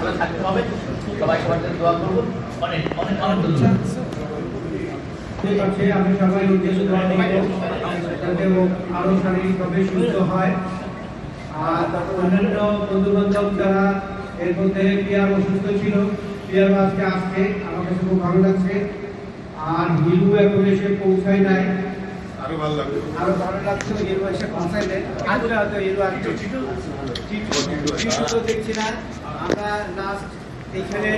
সবাই সবার জন্য দোয়া করব। অনেক অনেক অনেক ধন্যবাদ। ঠিক আছে, আমি সবাই উদ্দেশ্য দোয়া করব যাতে ও আরো শারীরিকভাবে সুস্থ হয়। আর অন্যান্য বন্ধু বান্ধব যারা এর মধ্যে পিয়ার অসুস্থ ছিল, পিয়ার আজকে আসছে, আমার কাছে খুব ভালো লাগছে। আর হিরু এখন এসে পৌঁছায় নাই, আরো ভালো লাগছে। হিরু এসে পৌঁছাইলে আসলে হয়তো হিরু আসছে। টিটু তো দেখছি না, আমরা লাস্ট এইখানে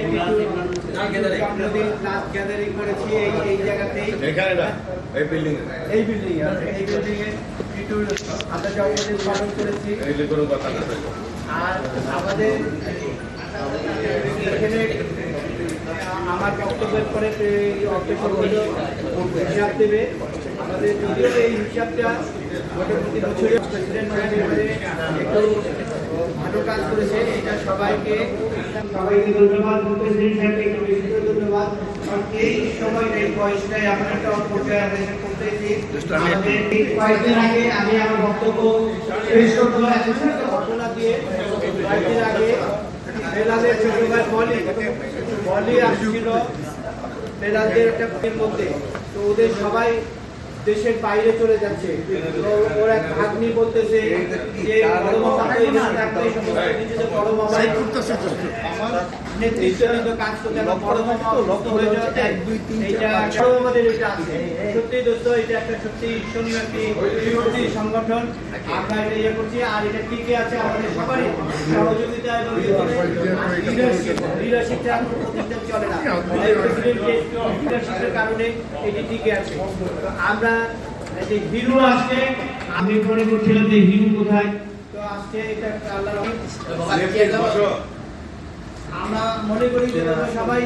লাস্ট গ্যাদারিং করেছি এই জায়গাতেই, এই বিল্ডিং এ টিটুর আমরা জন্মদিন পালন করেছি। আর আমাদের এখানে আমার বক্তব্যের পরে হিসাব দেবে। আমাদের যদিও এই হিসাবটা মোটামুটি বছরে প্রেসিডেন্ট একটু ভালো কাজ করেছে, এটা সবাইকে ধন্যবাদ বলতেছি, একটু বেশি করে ধন্যবাদ। এই সময় এই বয়সটাই আমরা একটা পর্যায়ে করতেছি। কয়েকদিন আগে আমি আমার বক্তব্য শেষ করবো ঘটনা দিয়ে। কয়েকদিন আগে বেলালের ছোট ভাই বলি আসছিল বেলালদের একটা মধ্যে, তো ওদের সবাই দেশের বাইরে চলে যাচ্ছে। তো ওরা ভাগ্নি বলতেছে যে বড় মামা নিজেদের বড় মামা নেতৃত্ব কাজ করতে বড় মামা রক্ত হয়ে যাওয়া 1 2 3 এইটা আমাদের এটা আছে। সত্যি দোস্ত, এটা একটা সত্যি ঈর্ষণীয় একটি বিরোধী সংগঠন। আমরা এটা ইয়ে করছি, আর এটা টিকে আছে আমাদের সবারই সহযোগিতা এবং লিডারশিপটা প্রতিষ্ঠান চলে না, লিডারশিপের কারণে এটি টিকে আছে। আমরা যে হিরো আসছে, আমি মনে করছিলাম যে হিরো কোথায়, তো আজকে এটা আল্লাহর আমরা মনে করি যে সবাই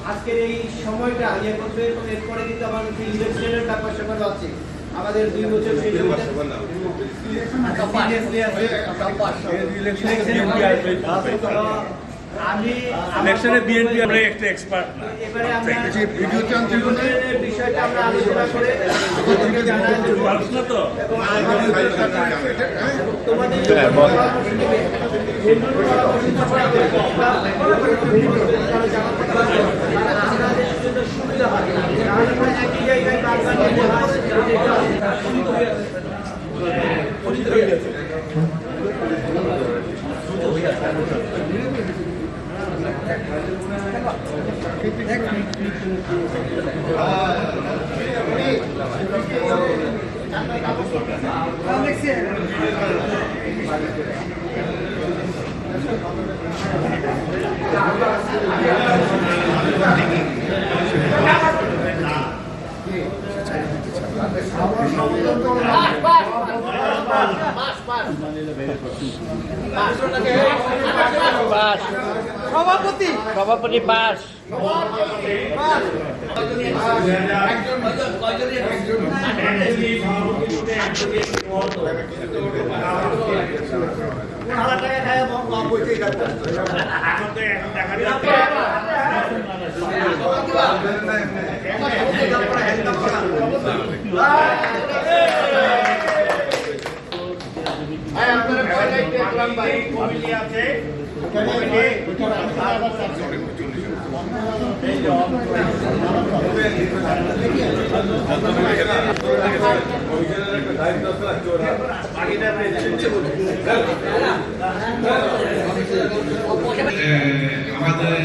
আজকের এই সময়টা ইয়ে করবে। এবং এরপরে কিন্তু আমাদের ইলেকশনের ব্যাপার স্যাপার আছে, আমাদের 2 বছর শেষ হয়ে আমি ইলেকশনে বিএনপি আমরা একটা এক্সপার্ট না। এবারে আমরা যে ভিডিও চান্সেলের বিষয়টা আমরা আলোচনা করে আপনাদেরকে জানাই দেব তো, এবং তোমাদের সুবিধা হয়, তাহলে একই জায়গায় সভাপতি পাস আমাদের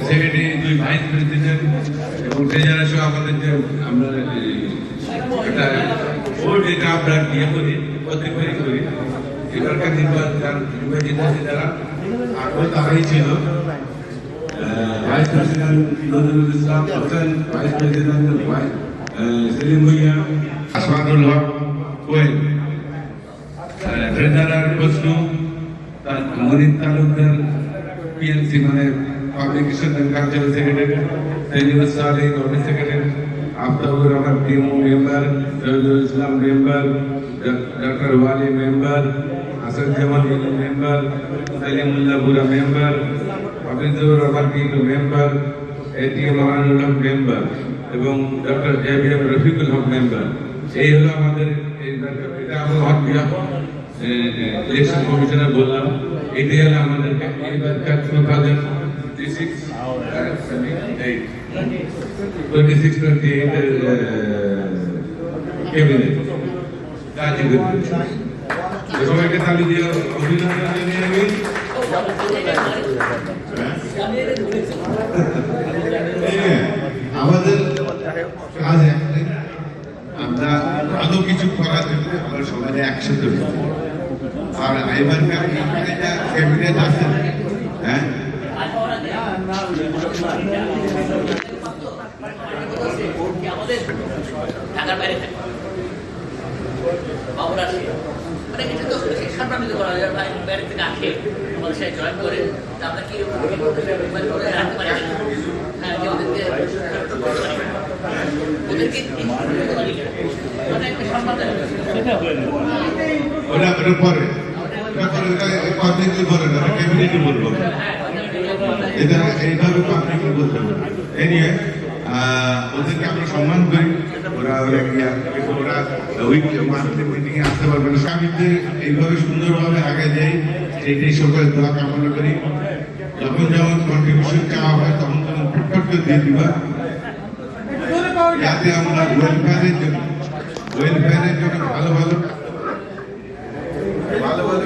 সেক্রেটারি, 2 ভাইস প্রেসিডেন্ট এবং ট্রেজারার সহ আমাদের যে আমরা একটা বোর্ড যেটা আমরা ইয়ে করি প্রতিবারই করি, এবারকার নির্বাচিত যারা আগ্রহ তারাই ছিল। Vice president Nazrul Islam Hossain, vice president Selim Bhuiyan, Asmanul Haque Koel, treasurer Bosnu Monir Talukdar, PNC মানে publication and cultural secretary, Tejul Saleh government secretary, Aftabur Rahman Timu member, Shahidul Islam member, doctor Wali member, Hasan Zaman member, Salimullah Bura member, Hafizur Rahman Titu member, ATM Amanul Haque member এবং doctor ABM Rafiqul Haque member. এই হলো আমাদের এটা আমার ইলেকশন কমিশনার বললাম, এটাই হলো আমাদের এবারকার 26-28 ক্যাবিনেট কাজী করবে। সবাইকে তালি দিয়ে অভিনন্দন জানিয়ে আমি আমাদের কাজ একটাই, আমরা আরো কিছু করার জন্য আমরা সবাই একসাথে হয়েছি। আর এবারকার ক্যাবিনেট আছে, হ্যাঁ আমাদের ঢাকার বাইরে থাকে বাবুরা আসে, মানে এটা তো সম্মানিত করা যায়, বাইরে থেকে আসে আমাদের সাথে জয়েন করে আমরা কি রাখতে পারি, হ্যাঁ যে ওদেরকে মানে একটা সম্মান ওটা পরে পাবলিকলি বলে না, ক্যাবিনেটই বলবো, এটা এইভাবে পাবলিকলি বলতে হবে। এই নিয়ে ওদেরকে আমরা সম্মান করি, ওরা ওই মান্থলি মিটিংয়ে আসতে পারবে না। স্বামীদের এইভাবে সুন্দরভাবে আগে যাই, সেইটাই সকলের দোয়া কামনা করি। যখন যেমন কন্ট্রিবিউশন চাওয়া হয় তখন ফুটফট করে দিয়ে দিবা, যাতে আমরা ওয়েলফেয়ারের জন্য ভালো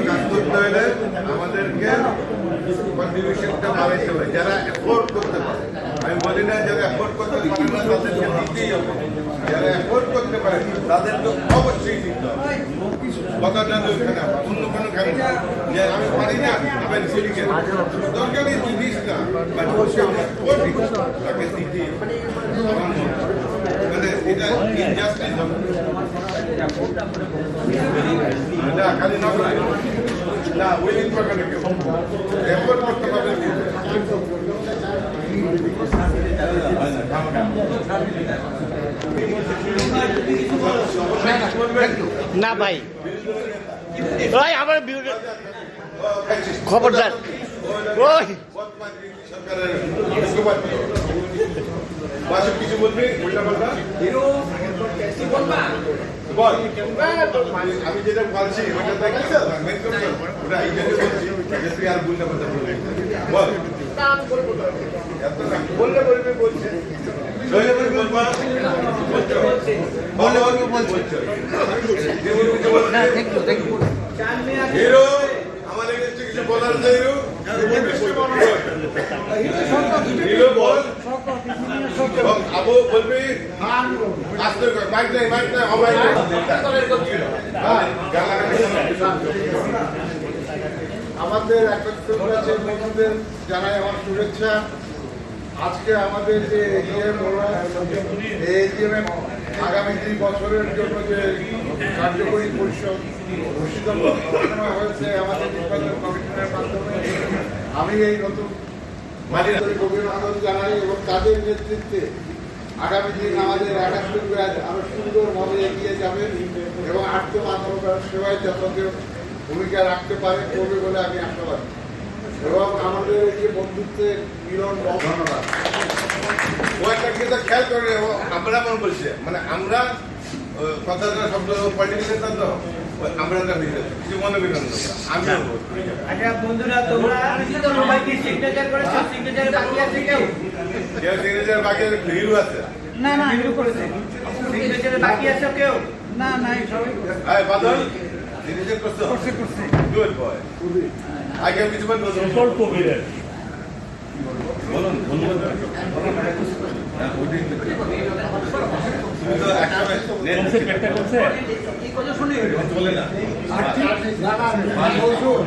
কাজ করতে হলে আমাদেরকে কন্ট্রিবিউশনটা বাড়াইতে হবে। যারা অ্যাফোর্ড করতে পারে, আমি বলি না যারা অ্যাফোর্ড করতে পারে না তাদেরকে দিতেই হবে, যারা অ্যাফোর্ড করতে পারে তাদেরকে অবশ্যই দিতে হবে। কথাটা তো ওখানে অন্য কোনো কারণ যে আমি পারি না আমি সিলিকে দরকারি জিনিস না, তাকে দিতেই হবে। মানে এটা ইনজাস্টিস হবে না, খালি না না উইলিং করবে না, কেউ এফোর্ট করতে পারবে না ভাই ভাই আমার খবরদার ওই সরকারের মাসে কিছু বলবি উল্টা পাল্টা বল। আমি যেটা বলছি ওটা দেখাচ্ছ ওটা এই জন্য বলছি যে তুই আর উল্টা পাল্টা বলবি বল। বললে বলবি বলছে হিরো আমাদের কিছু বলার আছে হিরো বল আবু বলবি আসতে মাইক নাই আমাদের বন্ধুদের জানাই আমার শুভেচ্ছা। আজকে আমাদের যে এজিএম আগামী 2 বছরের জন্য যে কার্যকরী পরিষদ ঘোষিত হয়েছে আমাদের নির্বাচন কমিশনের মাধ্যমে, আমি এই নতুন গভীর আনন্দ জানাই এবং তাদের নেতৃত্বে আগামী দিন আমাদের 71 ব্যাচ আরো সুন্দরভাবে এগিয়ে যাবে এবং আর্থ মানবতার সেবায় যত কেউ ভূমিকা রাখতে পারে করবে বলে আমি আশাবাদী। এবং আমাদের এই যে বন্ধুত্বের মিলন, ধন্যবাদ। ও একটা কিন্তু খেয়াল করে আমরা মনে বলছি, মানে আমরা কথাটা শব্দ পলিটিক্যাল তো আমরা কিছু মনে করেন আমি বন্ধুরা তোমরা সবাই কি সিগনেচার করেছো? সিগনেচার বাকি আছে কেউ? কেউ সিগনেচার বাকি আছে? হিরো আছে না না হিরো করেছে। সিগনেচার বাকি আছে কেউ? না না সবাই করেছে। এই বাদল সিগনেচার করছো? করছে গুড বয়। আগে কিছু বলবো স্বল্প বিলের বলুন বলুন এই কথা শুনি বলে না